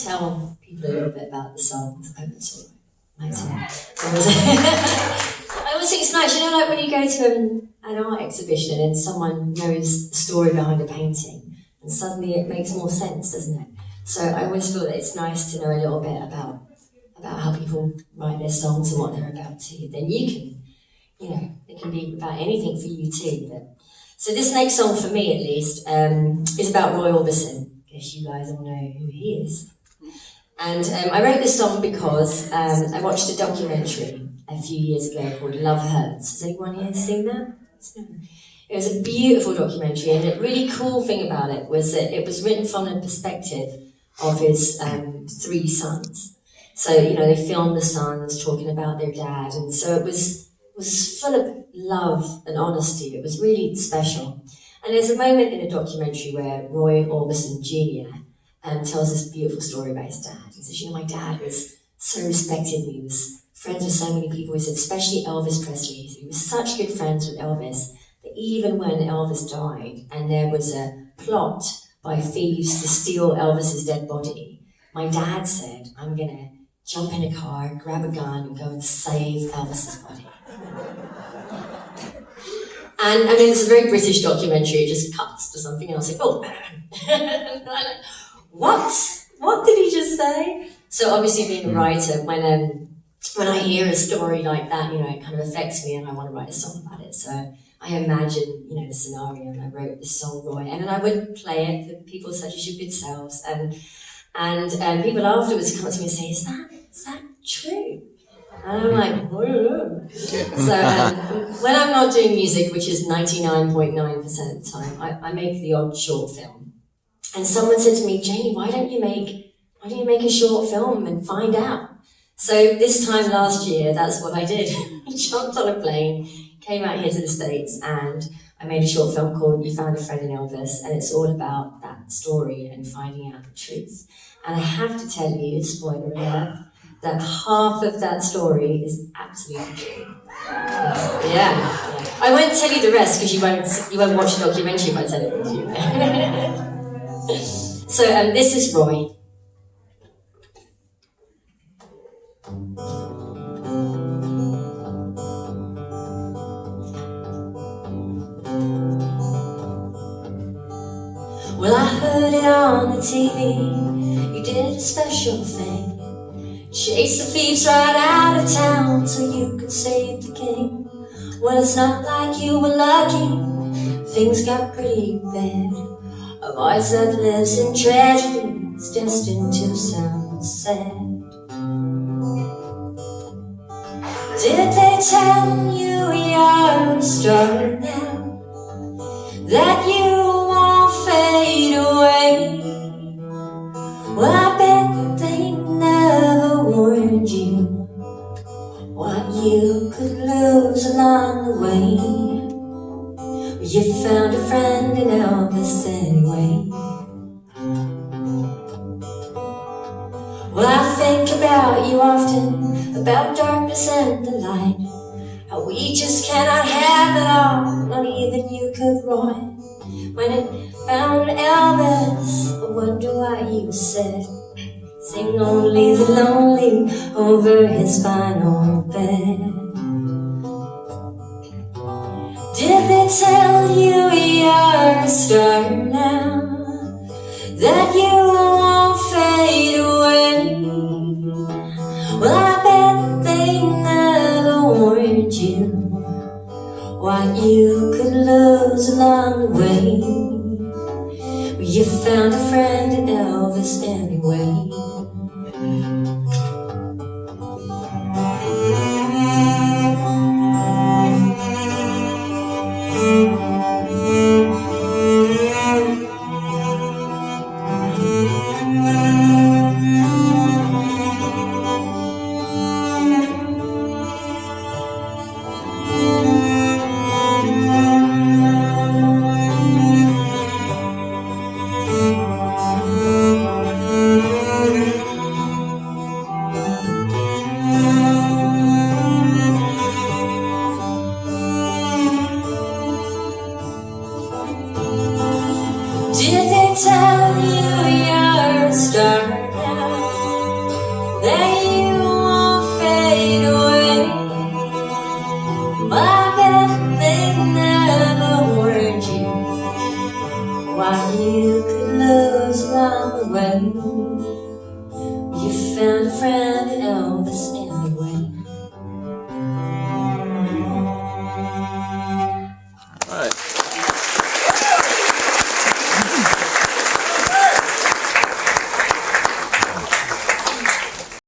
tell people a little bit about the songs. I hope it's all right. I always think it's nice, you know, like when you go to an art exhibition and someone knows the story behind a painting, and suddenly it makes more sense, doesn't it? So I always feel that it's nice to know a little bit about how people write their songs and what they're about too. Then you can, you know, it can be about anything for you too. So this next song, for me at least, is about Roy Orbison. I guess you guys all know who he is. And I wrote this song because I watched a documentary a few years ago called Love Hurts. Has anyone here seen that? It was a beautiful documentary, and the really cool thing about it was that it was written from the perspective of his 3 sons. So, you know, they filmed the sons talking about their dad, and so it was full of love and honesty. It was really special. And there's a moment in the documentary where Roy Orbison Jr. Tells this beautiful story about his dad. He says, you know, my dad was so respected, and he was friends with so many people. He said, especially Elvis Presley. He was such good friends with Elvis that even when Elvis died and there was a plot by thieves to steal Elvis's dead body, my dad said, I'm going to jump in a car, grab a gun, and go and save Elvis's body. And I mean, it's a very British documentary. It just cuts to something else. Like, oh, what did he just say? So obviously, being a writer, when I hear a story like that, you know, it kind of affects me, and I want to write a song about it. So I imagine, you know, the scenario, and I wrote this song, Roy, and then I would play it for people such as your good selves, and people afterwards come up to me and say, is that true? And I'm like, I don't know. So when I'm not doing music, which is 99.9% of the time, I make the odd short film. And someone said to me, Janie, why don't you make a short film and find out? So this time last year, that's what I did. I jumped on a plane, came out here to the States, and I made a short film called You Found a Friend in Elvis, and it's all about that story and finding out the truth. And I have to tell you, spoiler alert, that half of that story is absolutely true. Yeah. I won't tell you the rest because you won't watch the documentary if I tell it to you. So this is Roy. Well, I heard it on the TV. You did a special thing. Chase the thieves right out of town so you could save the king. Well, it's not like you were lucky. Things got pretty bad. A voice that lives in tragedy is destined to sound sad. Did they tell you you're a star now? That you won't fade away? Well, I bet they never warned you what you could lose along the way. You found a friend in Elvis anyway. Well, I think about you often, about darkness and the light. How we just cannot have it all, not even you could, Roy. When it found Elvis, I wonder why you said, sing only the lonely over his final bed. Did they tell you you're a star now? That you won't fade away? Well, I bet they never warned you what you could lose along the way. You found a friend in Elvis anyway. then you won't fade away. I bet they never warned you what you could lose along the way. You found a friend in Elvis anyway. All right.